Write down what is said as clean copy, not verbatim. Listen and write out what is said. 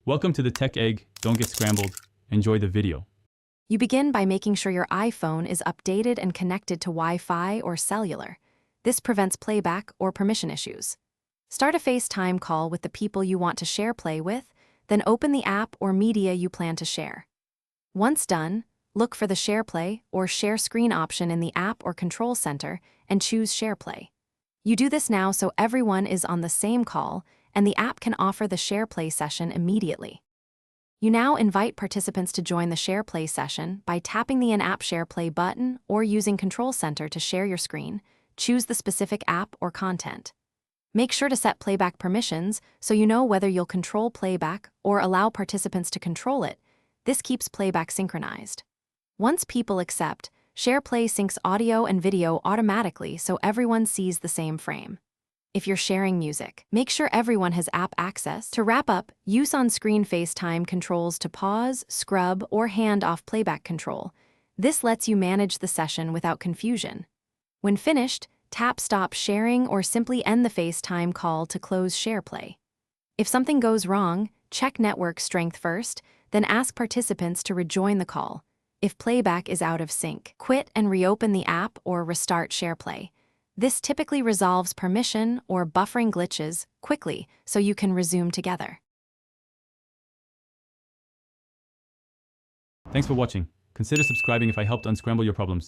Welcome to the Tech Egg. Don't get scrambled. Enjoy the video. You begin by making sure your iPhone is updated and connected to Wi-Fi or cellular. This prevents playback or permission issues. Start a FaceTime call with the people you want to Shareplay with, then open the app or media you plan to share. Once done, look for the Shareplay or Share Screen option in the app or control center and choose Shareplay. You do this now so everyone is on the same call and the app can offer the Shareplay session immediately. You now invite participants to join the Shareplay session by tapping the in-app Shareplay button or using Control Center to share your screen. Choose the specific app or content. Make sure to set playback permissions so you know whether you'll control playback or allow participants to control it. This keeps playback synchronized. Once people accept, Shareplay syncs audio and video automatically so everyone sees the same frame. If you're sharing music, make sure everyone has app access. To wrap up, use on-screen FaceTime controls to pause, scrub, or hand off playback control. This lets you manage the session without confusion. When finished, tap Stop Sharing or simply end the FaceTime call to close Shareplay. If something goes wrong, check network strength first, then ask participants to rejoin the call. If playback is out of sync, quit and reopen the app or restart Shareplay. This typically resolves permission or buffering glitches quickly so you can resume together. Thanks for watching. Consider subscribing if I helped unscramble your problems.